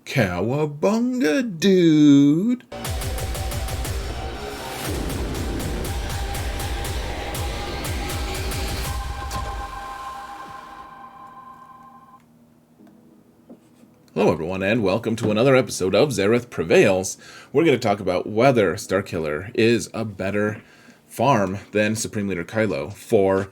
Cowabunga, dude! Hello everyone, and welcome to another episode of Xerath Prevails. We're going to talk about whether Starkiller is a better farm than Supreme Leader Kylo for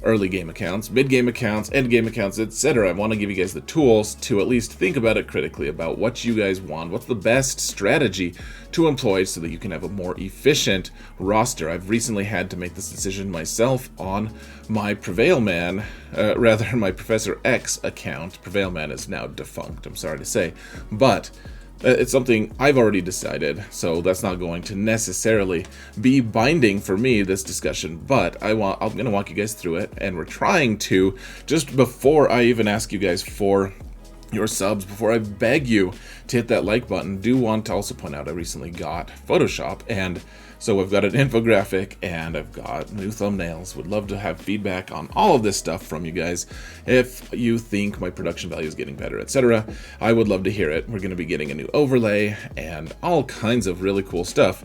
early game accounts, mid game accounts, end game accounts, etc. I want to give you guys the tools to at least think about it critically about what you guys want, what's the best strategy to employ so that you can have a more efficient roster. I've recently had to make this decision myself on my my Professor X account. Prevail Man is now defunct, I'm sorry to say, but it's something I've already decided, so that's not going to necessarily be binding for me, this discussion, but I'm going to walk you guys through it, and we're trying to, just before I even ask you guys for your subs, before I beg you to hit that like button, do want to also point out I recently got Photoshop, and so I've got an infographic and I've got new thumbnails. Would love to have feedback on all of this stuff from you guys. If you think my production value is getting better, etc., I would love to hear it. We're going to be getting a new overlay and all kinds of really cool stuff.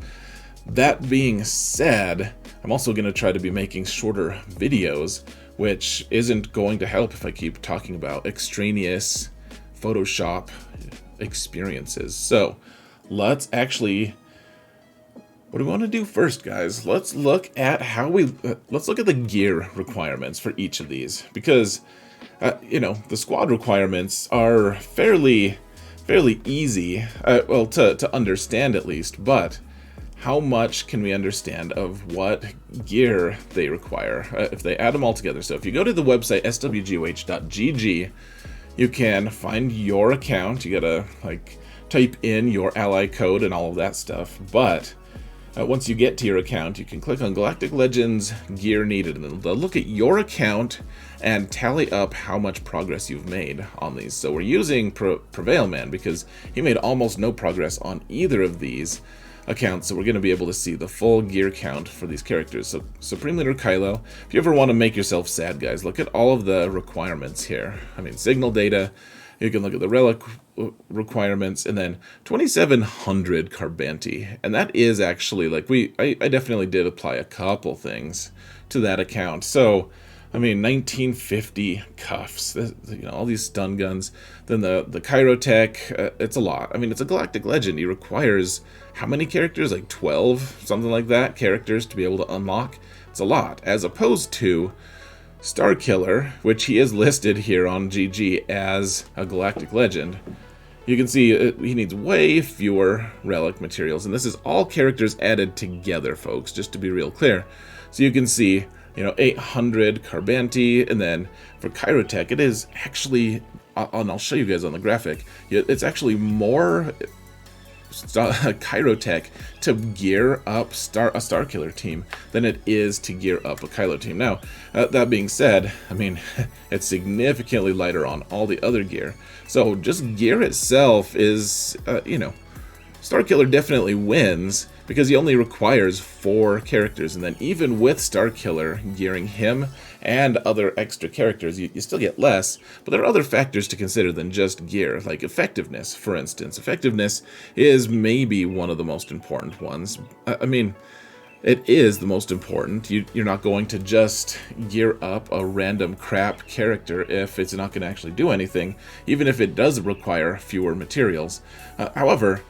That being said, I'm also going to try to be making shorter videos, which isn't going to help if I keep talking about extraneous Photoshop experiences. So let's actually, what do we want to do first, guys? Let's look at let's look at the gear requirements for each of these, because the squad requirements are fairly easy, to understand at least, but how much can we understand of what gear they require if they add them all together? So if you go to the website swgoh.gg, you can find your account. You gotta type in your ally code and all of that stuff, but once you get to your account, you can click on Galactic Legends Gear Needed, and they'll look at your account and tally up how much progress you've made on these. So we're using Prevail Man because he made almost no progress on either of these accounts, so we're going to be able to see the full gear count for these characters. So Supreme Leader Kylo, if you ever want to make yourself sad, guys, look at all of the requirements here. I mean, signal data, you can look at the relic requirements, and then 2700 Carbanti, and that is actually I definitely did apply a couple things to that account. So I mean, 1950 cuffs, all these stun guns, then the Kyrotech, it's a lot. I mean, it's a Galactic Legend. He requires how many characters? Like 12, something like that, characters to be able to unlock. It's a lot, as opposed to Starkiller, which he is listed here on GG as a Galactic Legend. You can see he needs way fewer relic materials, and this is all characters added together, folks, just to be real clear. So you can see 800 Carbanti, and then for Kyrotech, it is actually, and I'll show you guys on the graphic, it's actually more Kyrotech to gear up a Starkiller team than it is to gear up a Kylo team. Now, that being said, I mean, it's significantly lighter on all the other gear. So just gear itself is, Starkiller definitely wins, because he only requires 4 characters, and then even with Starkiller gearing him and other extra characters, you still get less, but there are other factors to consider than just gear, like effectiveness, for instance. Effectiveness is maybe one of the most important ones. I mean, it is the most important. You're not going to just gear up a random crap character if it's not going to actually do anything, even if it does require fewer materials. However,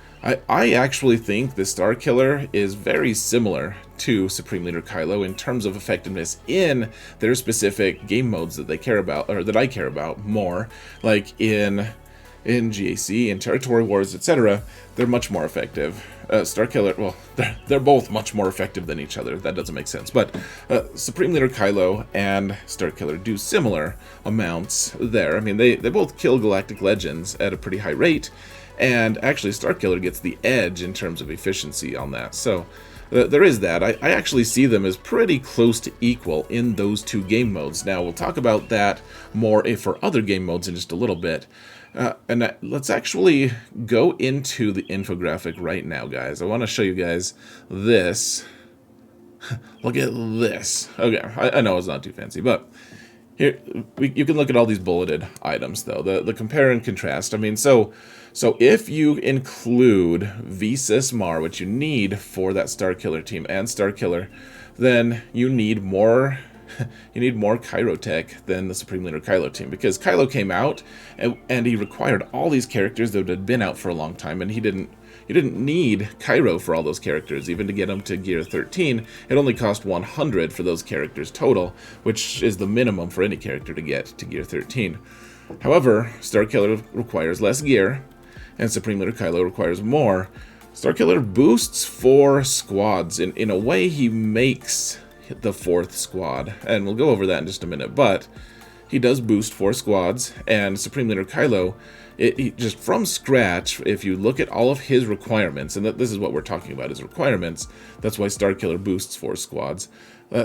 I actually think the Starkiller is very similar to Supreme Leader Kylo in terms of effectiveness in their specific game modes that they care about, or that I care about more, like in GAC, in Territory Wars, etc. They're much more effective. Starkiller, well, they're both much more effective than each other. That doesn't make sense. But Supreme Leader Kylo and Starkiller do similar amounts there. I mean, they both kill Galactic Legends at a pretty high rate, and actually Starkiller gets the edge in terms of efficiency on that. So there is that. I actually see them as pretty close to equal in those two game modes. Now, we'll talk about that more for other game modes in just a little bit. Let's actually go into the infographic right now, guys. I want to show you guys this. Look at this. Okay, I know it's not too fancy, but Here, you can look at all these bulleted items, though. The compare and contrast. I mean, so if you include Visas Mar, which you need for that Starkiller team and Starkiller, then you need more you need more Kyrotech than the Supreme Leader Kylo team, because Kylo came out and he required all these characters that had been out for a long time, and you didn't need Kyro for all those characters. Even to get them to Gear 13, it only cost 100 for those characters total, which is the minimum for any character to get to Gear 13. However, Starkiller requires less gear, and Supreme Leader Kylo requires more. Starkiller boosts 4 squads. In a way, he makes the 4th squad, and we'll go over that in just a minute, but he does boost 4 squads, and Supreme Leader Kylo, it just from scratch, if you look at all of his requirements, and this is what we're talking about, his requirements, that's why Starkiller boosts 4 squads.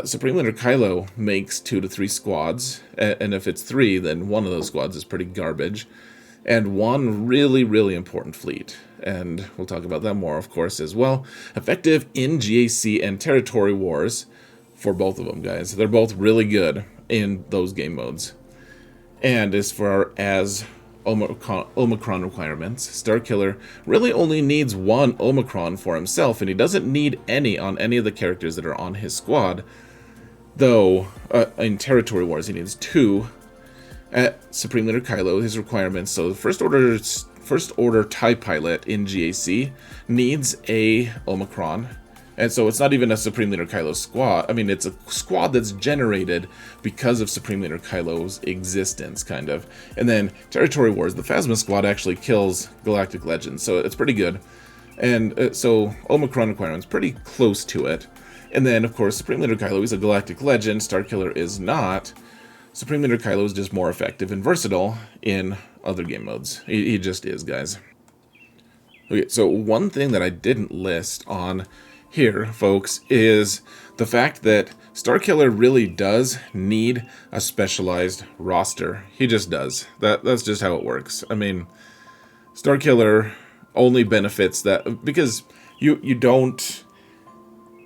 Supreme Leader Kylo makes 2 to 3 squads, and if it's 3, then one of those squads is pretty garbage, and 1 really, really important fleet. And we'll talk about that more, of course, as well. Effective in GAC and Territory Wars for both of them, guys. They're both really good in those game modes. And as far as Omicron requirements, Starkiller really only needs 1 Omicron for himself, and he doesn't need any on any of the characters that are on his squad. Though, in Territory Wars, he needs 2. At Supreme Leader Kylo, his requirements, so the First Order TIE Pilot in GAC needs a Omicron. And so it's not even a Supreme Leader Kylo squad. I mean, it's a squad that's generated because of Supreme Leader Kylo's existence, kind of. And then Territory Wars, the Phasma squad actually kills Galactic Legends, so it's pretty good. And so Omicron requirements pretty close to it. And then, of course, Supreme Leader Kylo is a Galactic Legend. Starkiller is not. Supreme Leader Kylo is just more effective and versatile in other game modes. He just is, guys. Okay, so one thing that I didn't list on here, folks, is the fact that Starkiller really does need a specialized roster. He just does. That's just how it works. I mean, Starkiller only benefits that because you don't.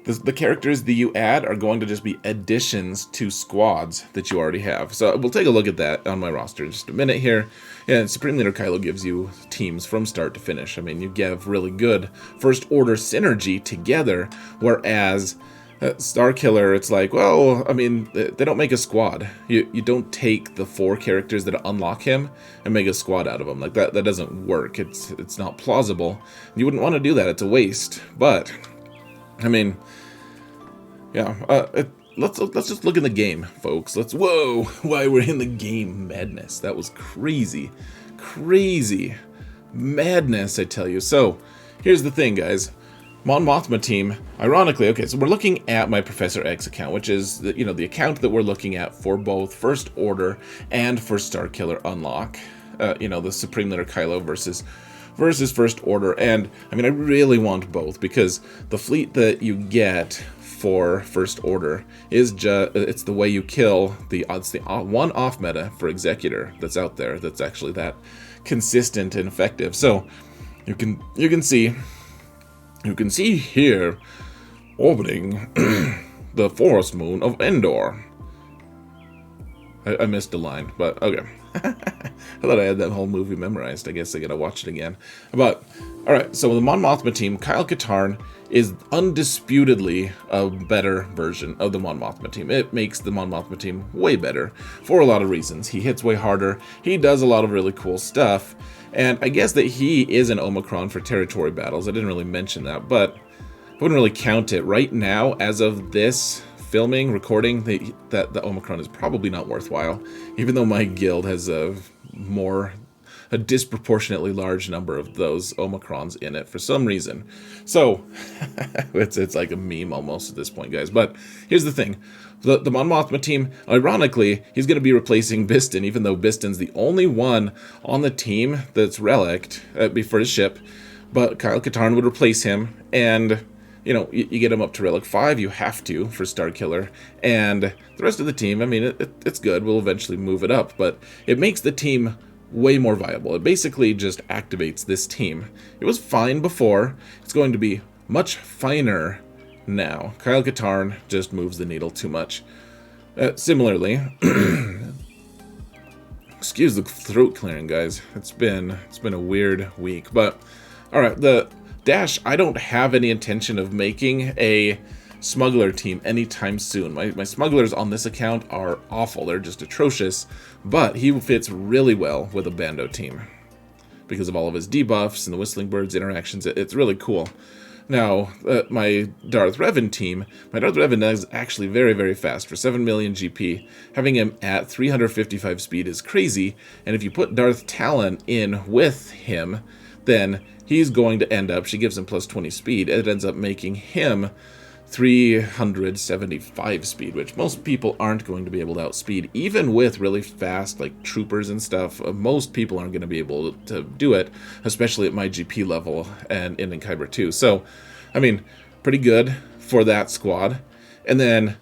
The characters that you add are going to just be additions to squads that you already have. So we'll take a look at that on my roster in just a minute here. And Supreme Leader Kylo gives you teams from start to finish. I mean, you give really good First Order synergy together, whereas Starkiller, it's like, well, I mean, they don't make a squad. You don't take the 4 characters that unlock him and make a squad out of them. Like, that doesn't work. It's not plausible. You wouldn't want to do that. It's a waste. But I mean, yeah, let's just look in the game, folks. Whoa, why we're in the game madness. That was crazy madness, I tell you. So, here's the thing, guys. Mon Mothma team, ironically, okay, so we're looking at my Professor X account, which is the account that we're looking at for both First Order and for Starkiller Unlock. The Supreme Leader Kylo versus First Order, and I mean, I really want both, because the fleet that you get for First Order is it's the way you kill it's the one off meta for Executor that's out there that's actually that consistent and effective. So you can see here orbiting the forest moon of Endor. I missed a line, but okay. I thought I had that whole movie memorized. I guess I gotta watch it again. But, alright, so the Mon Mothma team, Kyle Katarn is undisputedly a better version of the Mon Mothma team. It makes the Mon Mothma team way better for a lot of reasons. He hits way harder, he does a lot of really cool stuff, and I guess that he is an Omicron for territory battles. I didn't really mention that, but I wouldn't really count it. Right now, as of this recording, that the Omicron is probably not worthwhile, even though my guild has a disproportionately large number of those Omicrons in it for some reason. So it's like a meme almost at this point, guys. But here's the thing. The Mon Mothma team, ironically, he's going to be replacing Biston, even though Biston's the only one on the team that's relicked for his ship. But Kyle Katarn would replace him, and you get him up to Relic 5, you have to, for Starkiller. And the rest of the team, I mean, it's good. We'll eventually move it up, but it makes the team way more viable. It basically just activates this team. It was fine before. It's going to be much finer now. Kyle Katarn just moves the needle too much. Similarly, excuse the throat clearing, guys. It's been a weird week, but all right. The Dash, I don't have any intention of making a smuggler team anytime soon. My smugglers on this account are awful. They're just atrocious, but he fits really well with a Bando team because of all of his debuffs and the Whistling Birds interactions. It's really cool. Now, my Darth Revan team, my Darth Revan is actually very, very fast for 7 million GP. Having him at 355 speed is crazy, and if you put Darth Talon in with him, then he's going to end up, she gives him plus 20 speed, it ends up making him 375 speed, which most people aren't going to be able to outspeed. Even with really fast, like, troopers and stuff, most people aren't going to be able to do it, especially at my GP level and in Kyber 2. So, I mean, pretty good for that squad. And then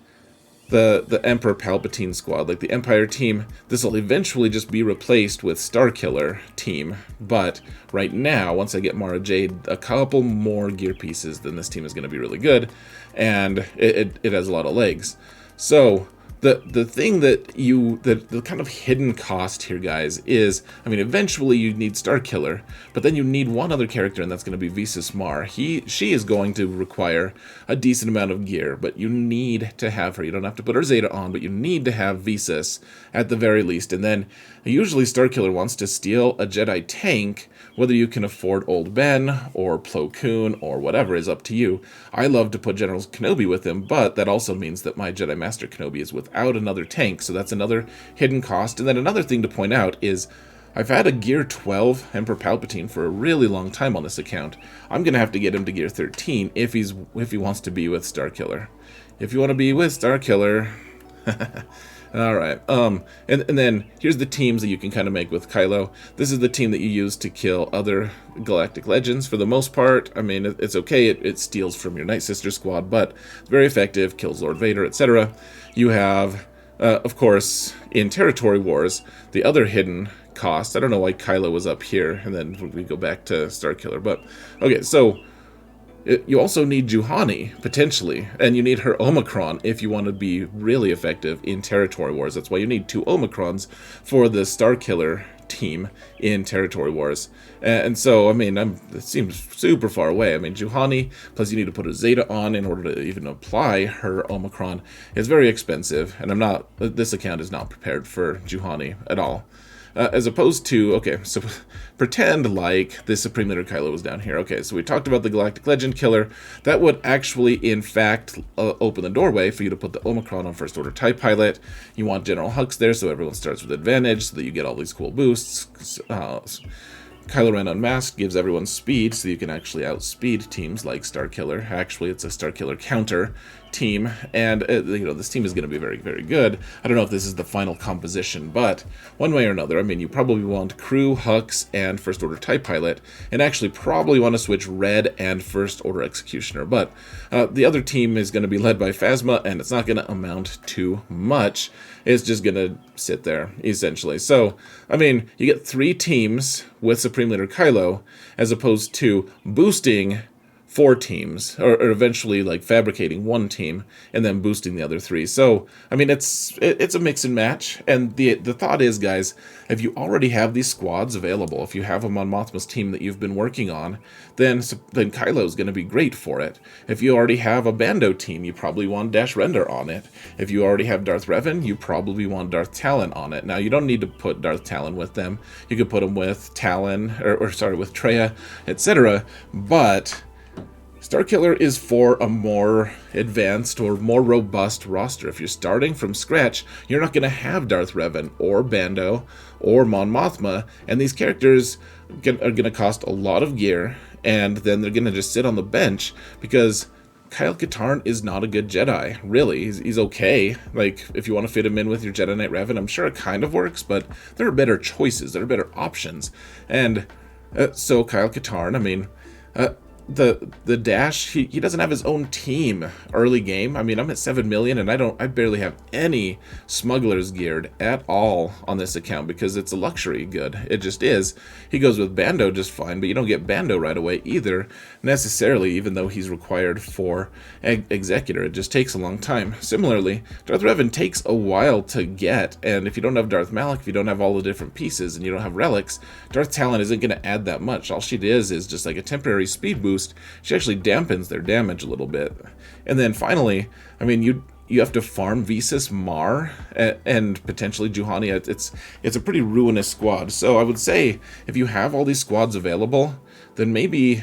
the Emperor Palpatine squad, like the Empire team, this will eventually just be replaced with Starkiller team. But right now, once I get Mara Jade, a couple more gear pieces, then this team is going to be really good, and it has a lot of legs. So the thing that the kind of hidden cost here, guys, is, I mean, eventually you need Starkiller, but then you need one other character, and that's going to be Visas Mar. She is going to require a decent amount of gear, but you need to have her. You don't have to put her Zeta on, but you need to have Visas at the very least. And then usually Starkiller wants to steal a Jedi tank. Whether you can afford Old Ben or Plo Koon or whatever is up to you. I love to put General Kenobi with him, but that also means that my Jedi Master Kenobi is without another tank, so that's another hidden cost. And then another thing to point out is I've had a Gear 12 Emperor Palpatine for a really long time on this account. I'm going to have to get him to Gear 13 if he wants to be with Starkiller. If you want to be with Starkiller... All right. And then here's the teams that you can kind of make with Kylo. This is the team that you use to kill other Galactic Legends. For the most part, I mean, it's okay. It steals from your Night Sister squad, but it's very effective. Kills Lord Vader, etc. You have, of course, in Territory Wars, the other hidden cost. I don't know why Kylo was up here, and then we go back to Starkiller. But okay, so you also need Juhani, potentially, and you need her Omicron if you want to be really effective in Territory Wars. That's why you need 2 Omicrons for the Starkiller team in Territory Wars. And so, I mean, it seems super far away. I mean, Juhani, plus you need to put a Zeta on in order to even apply her Omicron, is very expensive, and this account is not prepared for Juhani at all. As opposed to, okay, so pretend like the Supreme Leader Kylo was down here. Okay, so we talked about the Galactic Legend Killer. That would actually, in fact, open the doorway for you to put the Omicron on First Order TIE Pilot. You want General Hux there so everyone starts with advantage so that you get all these cool boosts. Kylo Ren Unmasked gives everyone speed, so you can actually outspeed teams like Starkiller. Actually, it's a Starkiller counter team, and this team is going to be very, very good. I don't know if this is the final composition, but one way or another, I mean, you probably want Crew, Hux, and First Order TIE Pilot, and actually probably want to switch Red and First Order Executioner, but the other team is going to be led by Phasma, and it's not going to amount to much. It's just going to sit there, essentially. So, I mean, you get 3 teams with Supreme Leader Kylo, as opposed to boosting 4 teams, or eventually like fabricating 1 team and then boosting the other 3. So, I mean, it's a mix and match. And the thought is, guys, if you already have these squads available, if you have them on Mothma's team that you've been working on, then Kylo is going to be great for it. If you already have a Bando team, you probably want Dash Render on it. If you already have Darth Revan, you probably want Darth Talon on it. Now, you don't need to put Darth Talon with them. You could put them with Talon, with Traya, etc. But Starkiller is for a more advanced or more robust roster. If you're starting from scratch, you're not going to have Darth Revan or Bando or Mon Mothma, and these characters are going to cost a lot of gear, and then they're going to just sit on the bench because Kyle Katarn is not a good Jedi, really. He's okay. Like, if you want to fit him in with your Jedi Knight Revan, I'm sure it kind of works, but there are better choices. There are better options. And so Kyle Katarn, I mean... the dash, he doesn't have his own team early game. I mean, I'm at 7 million and I barely have any smugglers geared at all on this account because it's a luxury good. It just is. He goes with Bando just fine, but you don't get Bando right away either necessarily, even though he's required for Executor. It just takes a long time. Similarly, Darth Revan takes a while to get, and if you don't have Darth Malak, if you don't have all the different pieces and you don't have relics, Darth Talon isn't going to add that much. All she is just like a temporary speed boost. She actually dampens their damage a little bit. And then finally, I mean, you have to farm Visas Mar and potentially Juhani. It's a pretty ruinous squad. So I would say if you have all these squads available, then maybe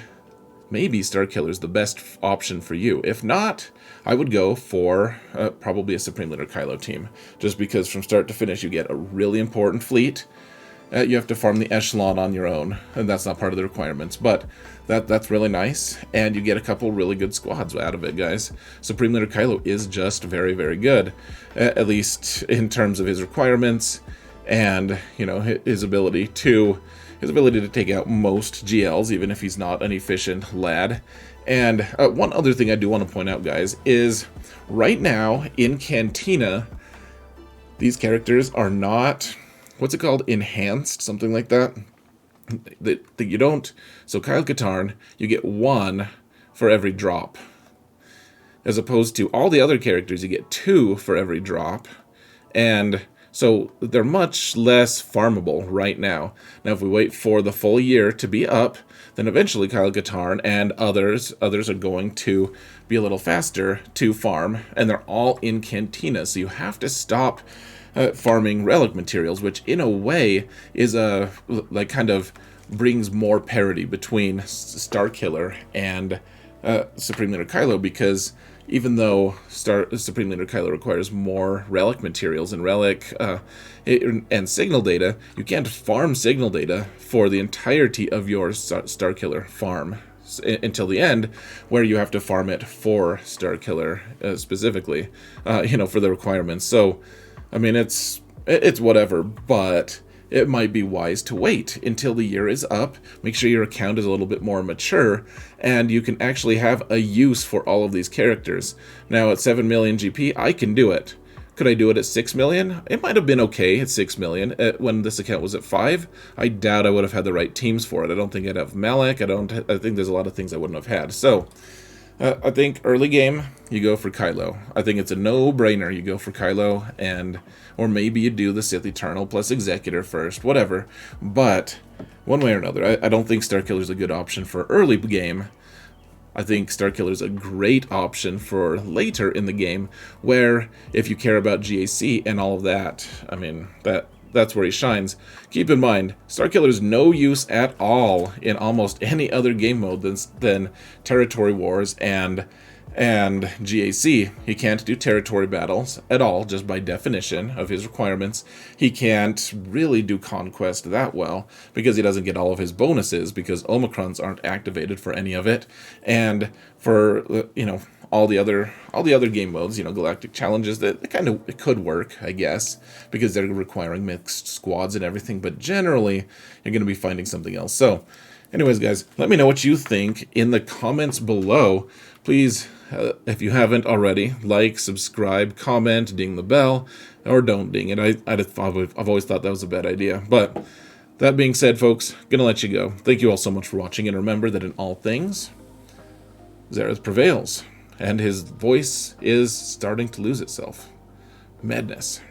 Starkiller is the best option for you. If not, I would go for probably a Supreme Leader Kylo team, just because from start to finish you get a really important fleet. You have to farm the echelon on your own, and that's not part of the requirements, but that's really nice, and you get a couple really good squads out of it, guys. Supreme Leader Kylo is just very, very good, at least in terms of his requirements, and, you know, his ability to take out most GLs, even if he's not an efficient lad. And one other thing I do want to point out, guys, is right now in Cantina, these characters are not... what's it called? Enhanced, something like that. That you don't. So Kyle Katarn, you get 1 for every drop, as opposed to all the other characters, you get 2 for every drop, and so they're much less farmable right now. Now, if we wait for the full year to be up, then eventually Kyle Katarn and others are going to be a little faster to farm, and they're all in Cantina, so you have to stop farming relic materials, which in a way is kind of brings more parity between Starkiller and Supreme Leader Kylo, because even though Supreme Leader Kylo requires more relic materials and relic and signal data, you can't farm signal data for the entirety of your Starkiller farm until the end, where you have to farm it for Starkiller specifically, for the requirements. So I mean, it's whatever, but it might be wise to wait until the year is up, make sure your account is a little bit more mature, and you can actually have a use for all of these characters. Now, at 7 million GP, I can do it. Could I do it at 6 million? It might have been okay at 6 million. When this account was at 5, I doubt I would have had the right teams for it. I don't think I'd have Malak. I think there's a lot of things I wouldn't have had. So, I think early game, you go for Kylo. I think it's a no-brainer. You go for Kylo, or maybe you do the Sith Eternal plus Executor first, whatever. But one way or another, I don't think Starkiller is a good option for early game. I think Starkiller is a great option for later in the game, where if you care about GAC and all of that, I mean, that's where he shines. Keep in mind, Starkiller is no use at all in almost any other game mode than Territory Wars and GAC. He can't do territory battles at all, just by definition of his requirements. He can't really do Conquest that well, because he doesn't get all of his bonuses, because omicrons aren't activated for any of it. And for, all the other game modes, galactic challenges, it could work, I guess, because they're requiring mixed squads and everything, but generally you're going to be finding something else. So anyways, guys, let me know what you think in the comments below. Please, if you haven't already, like, subscribe, comment, ding the bell, or don't ding it. I've always thought that was a bad idea. But that being said, folks, gonna let you go. Thank you all so much for watching, and remember that in all things, Zareth prevails. And his voice is starting to lose itself. Madness.